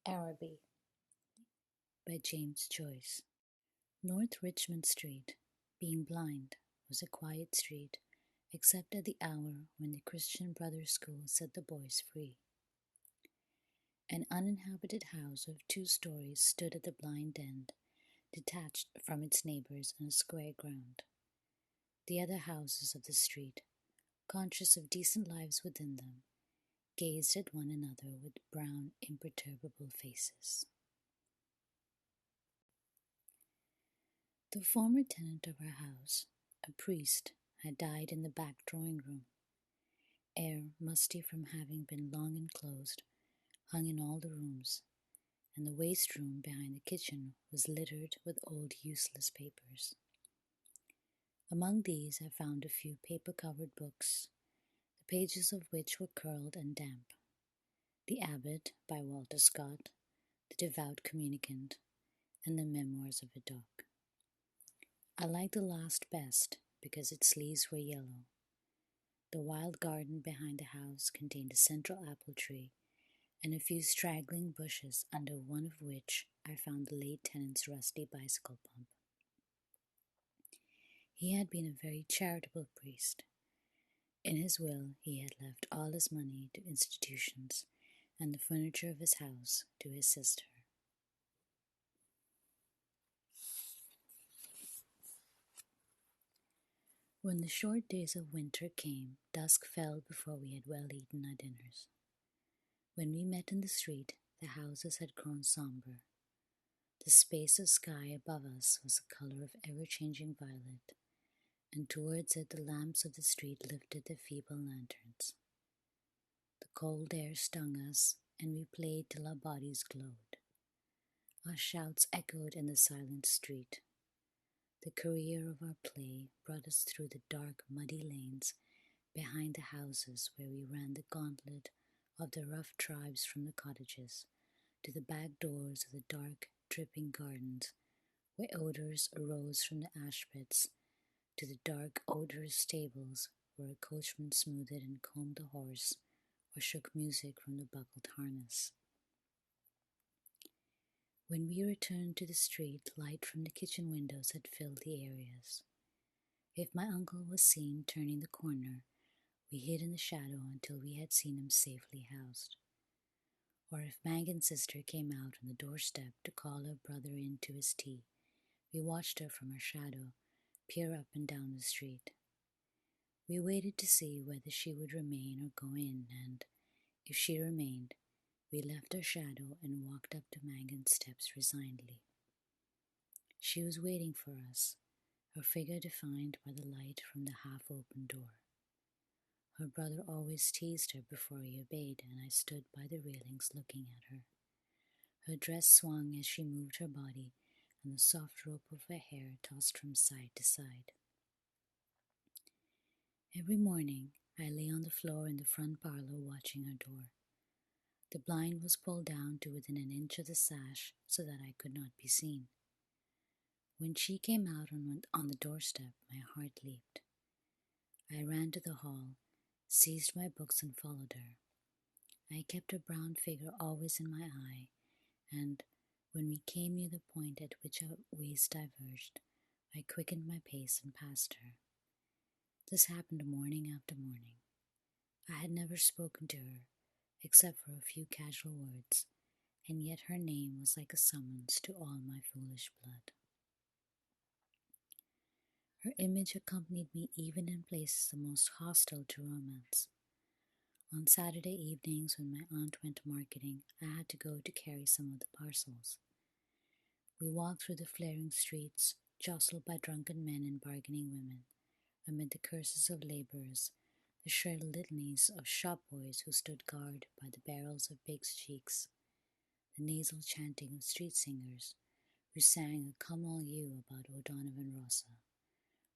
Araby by James Joyce. North Richmond Street, being blind, was a quiet street, except at the hour when the Christian Brothers School set the boys free. An uninhabited house of 2 stories stood at the blind end, detached from its neighbors on a square ground. The other houses of the street, conscious of decent lives within them, gazed at one another with brown, imperturbable faces. The former tenant of our house, a priest, had died in the back drawing room. Air, musty from having been long enclosed, hung in all the rooms, and the waste room behind the kitchen was littered with old useless papers. Among these I found a few paper-covered books, the pages of which were curled and damp. The Abbot by Walter Scott, The Devout Communicant, and the Memoirs of a Dog. I liked the last best because its leaves were yellow. The wild garden behind the house contained a central apple tree and a few straggling bushes, under one of which I found the late tenant's rusty bicycle pump. He had been a very charitable priest. In his will, he had left all his money to institutions and the furniture of his house to his sister. When the short days of winter came, dusk fell before we had well eaten our dinners. When we met in the street, the houses had grown somber. The space of sky above us was the color of ever-changing violet, and towards it the lamps of the street lifted their feeble lanterns. The cold air stung us, and we played till our bodies glowed. Our shouts echoed in the silent street. The career of our play brought us through the dark, muddy lanes behind the houses where we ran the gauntlet of the rough tribes from the cottages to the back doors of the dark, dripping gardens where odors arose from the ash pits, to the dark, odorous stables where a coachman smoothed and combed the horse or shook music from the buckled harness. When we returned to the street, light from the kitchen windows had filled the areas. If my uncle was seen turning the corner, we hid in the shadow until we had seen him safely housed. Or if Mangan's sister came out on the doorstep to call her brother in to his tea, we watched her from our shadow peer up and down the street. We waited to see whether she would remain or go in, and, if she remained, we left our shadow and walked up to Mangan's steps resignedly. She was waiting for us, her figure defined by the light from the half-open door. Her brother always teased her before he obeyed, and I stood by the railings looking at her. Her dress swung as she moved her body, and the soft rope of her hair tossed from side to side. Every morning, I lay on the floor in the front parlor watching her door. The blind was pulled down to within an inch of the sash so that I could not be seen. When she came out on the doorstep, my heart leaped. I ran to the hall, seized my books, and followed her. I kept her brown figure always in my eye, and when we came near the point at which our ways diverged, I quickened my pace and passed her. This happened morning after morning. I had never spoken to her, except for a few casual words, and yet her name was like a summons to all my foolish blood. Her image accompanied me even in places the most hostile to romance. On Saturday evenings, when my aunt went marketing, I had to go to carry some of the parcels. We walked through the flaring streets, jostled by drunken men and bargaining women, amid the curses of laborers, the shrill litanies of shop boys who stood guard by the barrels of pigs' cheeks, the nasal chanting of street singers who sang a Come All You about O'Donovan Rossa,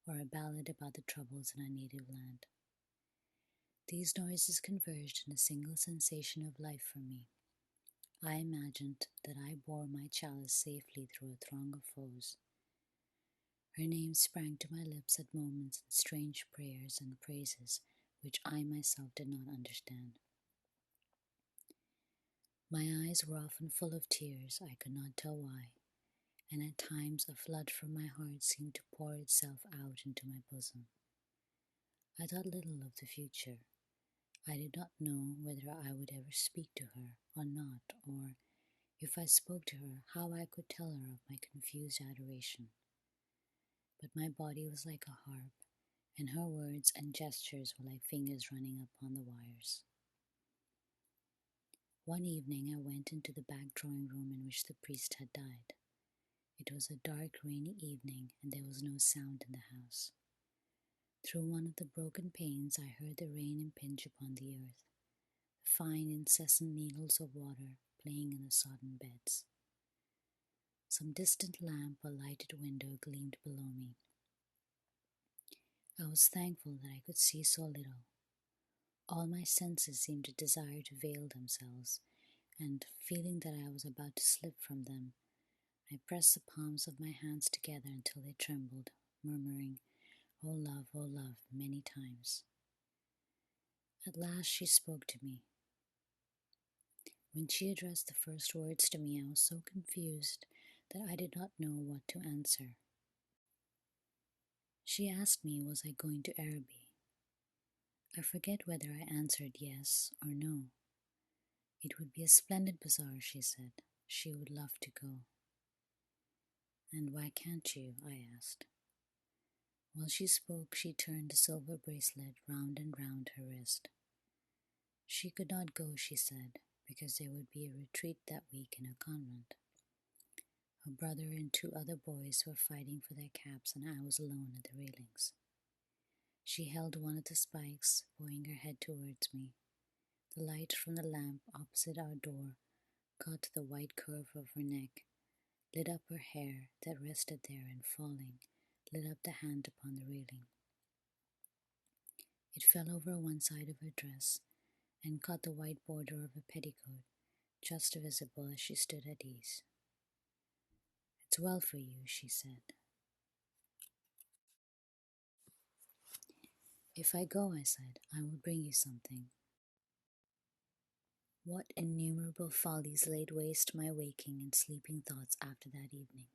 or a ballad about the troubles in our native land. These noises converged in a single sensation of life for me. I imagined that I bore my chalice safely through a throng of foes. Her name sprang to my lips at moments in strange prayers and praises which I myself did not understand. My eyes were often full of tears, I could not tell why, and at times a flood from my heart seemed to pour itself out into my bosom. I thought little of the future. I did not know whether I would ever speak to her or not, or if I spoke to her, how I could tell her of my confused adoration. But my body was like a harp, and her words and gestures were like fingers running upon the wires. One evening I went into the back drawing room in which the priest had died. It was a dark, rainy evening, and there was no sound in the house. Through one of the broken panes I heard the rain impinge upon the earth, the fine, incessant needles of water playing in the sodden beds. Some distant lamp or lighted window gleamed below me. I was thankful that I could see so little. All my senses seemed to desire to veil themselves, and feeling that I was about to slip from them, I pressed the palms of my hands together until they trembled, murmuring, oh love," many times. At last she spoke to me. When she addressed the first words to me, I was so confused that I did not know what to answer. She asked me, was I going to Araby? I forget whether I answered yes or no. It would be a splendid bazaar, she said. She would love to go. And why can't you? I asked. While she spoke, she turned the silver bracelet round and round her wrist. She could not go, she said, because there would be a retreat that week in a convent. Her brother and two other boys were fighting for their caps, and I was alone at the railings. She held one of the spikes, bowing her head towards me. The light from the lamp opposite our door caught the white curve of her neck, lit up her hair that rested there, and falling, lit up the hand upon the railing. It fell over one side of her dress and caught the white border of her petticoat, just visible as she stood at ease. It's well for you, she said. If I go, I said, I will bring you something. What innumerable follies laid waste my waking and sleeping thoughts after that evening.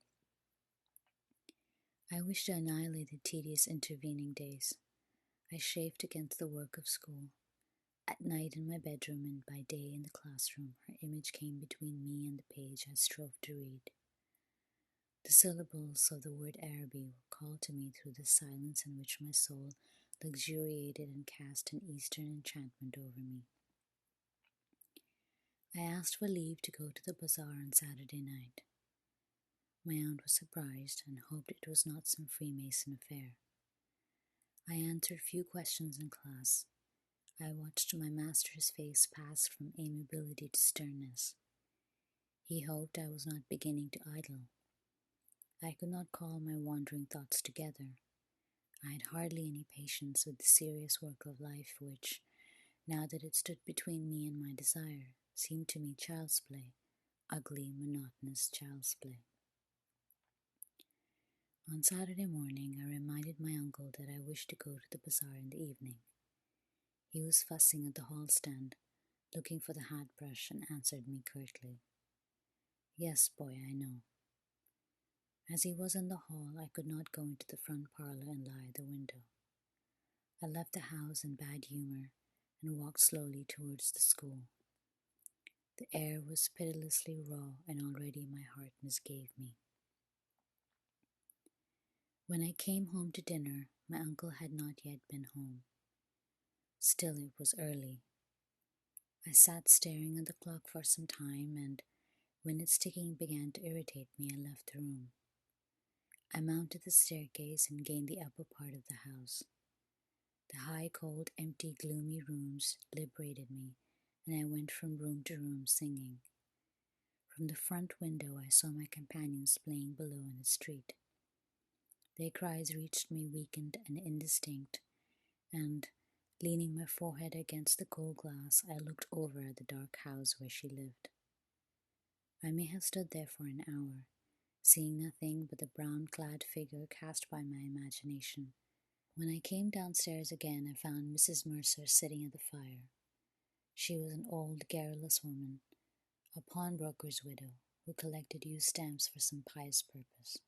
I wished to annihilate the tedious intervening days. I chafed against the work of school. At night in my bedroom and by day in the classroom, her image came between me and the page I strove to read. The syllables of the word Araby were called to me through the silence in which my soul luxuriated and cast an eastern enchantment over me. I asked for leave to go to the bazaar on Saturday night. My aunt was surprised and hoped it was not some Freemason affair. I answered few questions in class. I watched my master's face pass from amiability to sternness. He hoped I was not beginning to idle. I could not call my wandering thoughts together. I had hardly any patience with the serious work of life which, now that it stood between me and my desire, seemed to me child's play, ugly, monotonous child's play. On Saturday morning, I reminded my uncle that I wished to go to the bazaar in the evening. He was fussing at the hall stand, looking for the hat brush, and answered me curtly, Yes, boy, I know. As he was in the hall, I could not go into the front parlor and lie at the window. I left the house in bad humor and walked slowly towards the school. The air was pitilessly raw, and already my heart misgave me. When I came home to dinner, my uncle had not yet been home. Still, it was early. I sat staring at the clock for some time, and when its ticking began to irritate me, I left the room. I mounted the staircase and gained the upper part of the house. The high, cold, empty, gloomy rooms liberated me, and I went from room to room singing. From the front window I saw my companions playing below in the street. Their cries reached me weakened and indistinct, and, leaning my forehead against the cold glass, I looked over at the dark house where she lived. I may have stood there for an hour, seeing nothing but the brown-clad figure cast by my imagination. When I came downstairs again, I found Mrs. Mercer sitting at the fire. She was an old, garrulous woman. a pawnbroker's widow who collected used stamps for some pious purpose.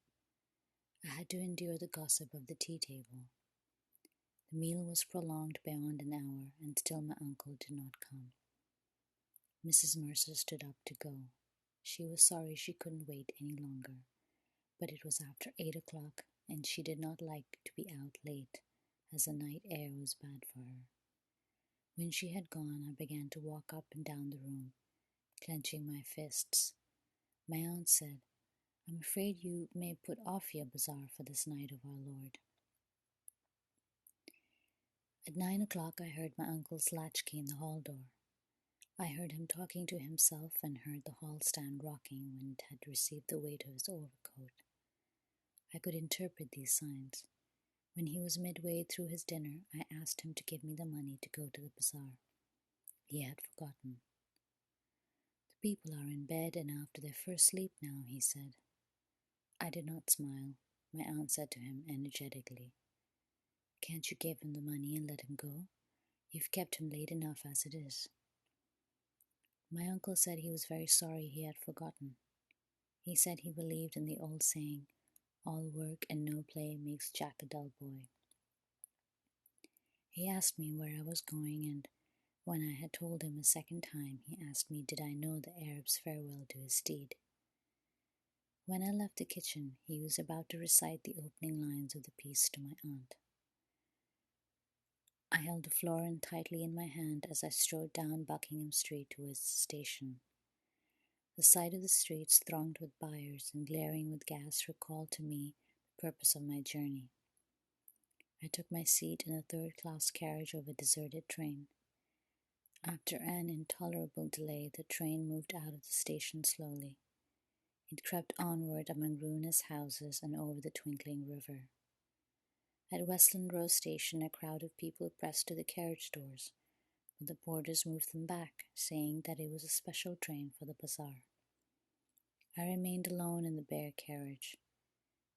I had to endure the gossip of the tea table. The meal was prolonged beyond an hour, and still my uncle did not come. Mrs. Mercer stood up to go. She was sorry she couldn't wait any longer, but it was after 8 o'clock, and she did not like to be out late, as the night air was bad for her. When she had gone, I began to walk up and down the room, clenching my fists. My aunt said, "I'm afraid you may put off your bazaar for this night of our Lord." At 9 o'clock I heard my uncle's latchkey in the hall door. I heard him talking to himself and heard the hall stand rocking when it had received the weight of his overcoat. I could interpret these signs. When he was midway through his dinner, I asked him to give me the money to go to the bazaar. He had forgotten. "The people are in bed and after their first sleep now," he said. I did not smile. My aunt said to him energetically, "Can't you give him the money and let him go? You've kept him late enough as it is." My uncle said he was very sorry he had forgotten. He said he believed in the old saying, "All work and no play makes Jack a dull boy." He asked me where I was going, and when I had told him a second time, he asked me did I know the Arab's farewell to his steed. When I left the kitchen, he was about to recite the opening lines of the piece to my aunt. I held the florin tightly in my hand as I strode down Buckingham Street towards the station. The sight of the streets thronged with buyers and glaring with gas recalled to me the purpose of my journey. I took my seat in a third-class carriage of a deserted train. After an intolerable delay, the train moved out of the station slowly. It crept onward among ruinous houses and over the twinkling river. At Westland Row Station, a crowd of people pressed to the carriage doors, but the porters moved them back, saying that it was a special train for the bazaar. I remained alone in the bare carriage.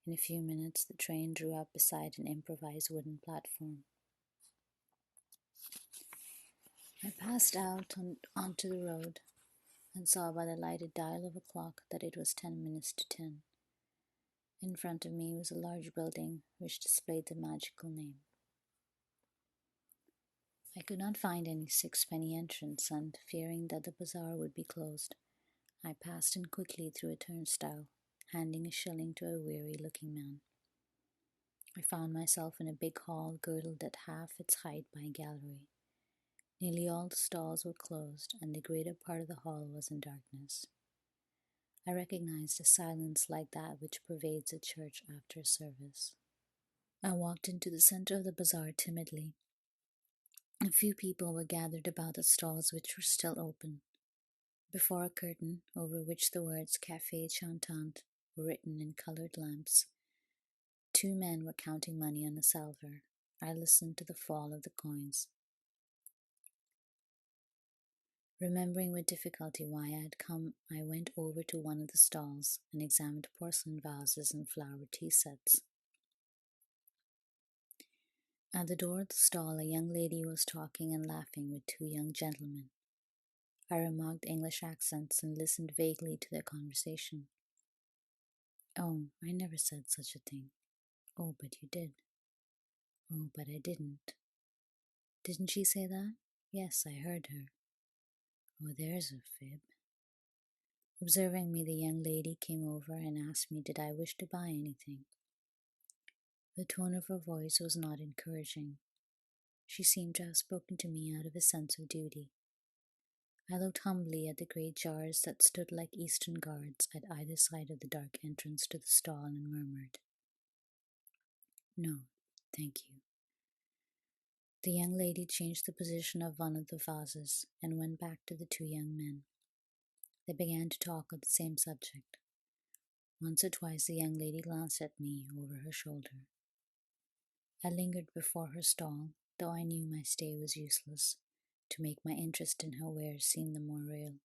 In a few minutes, the train drew up beside an improvised wooden platform. I passed out onto the road and saw by the lighted dial of a clock that it was 10 minutes to 10. In front of me was a large building which displayed the magical name. I could not find any sixpenny entrance, and fearing that the bazaar would be closed, I passed in quickly through a turnstile, handing a shilling to a weary-looking man. I found myself in a big hall girdled at half its height by a gallery. Nearly all the stalls were closed, and the greater part of the hall was in darkness. I recognized a silence like that which pervades a church after a service. I walked into the center of the bazaar timidly. A few people were gathered about the stalls which were still open. Before a curtain, over which the words Café Chantant were written in colored lamps, two men were counting money on a salver. I listened to the fall of the coins. Remembering with difficulty why I had come, I went over to one of the stalls and examined porcelain vases and flower tea sets. At the door of the stall, a young lady was talking and laughing with two young gentlemen. I remarked English accents and listened vaguely to their conversation. "Oh, I never said such a thing." "Oh, but you did." "Oh, but I didn't." "Didn't she say that?" "Yes, I heard her." "Oh, there's a fib." Observing me, the young lady came over and asked me did I wish to buy anything. The tone of her voice was not encouraging. She seemed to have spoken to me out of a sense of duty. I looked humbly at the great jars that stood like Eastern guards at either side of the dark entrance to the stall and murmured, "No, thank you." The young lady changed the position of one of the vases and went back to the two young men. They began to talk of the same subject. Once or twice the young lady glanced at me over her shoulder. I lingered before her stall, though I knew my stay was useless, to make my interest in her wares seem the more real.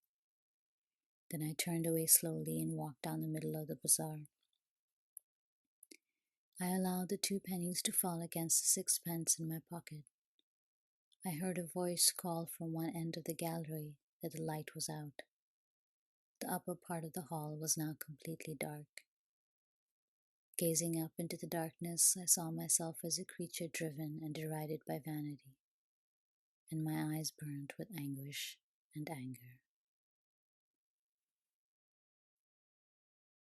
Then I turned away slowly and walked down the middle of the bazaar. I allowed the 2 pennies to fall against the 6 pence in my pocket. I heard a voice call from one end of the gallery that the light was out. The upper part of the hall was now completely dark. Gazing up into the darkness, I saw myself as a creature driven and derided by vanity, and my eyes burned with anguish and anger.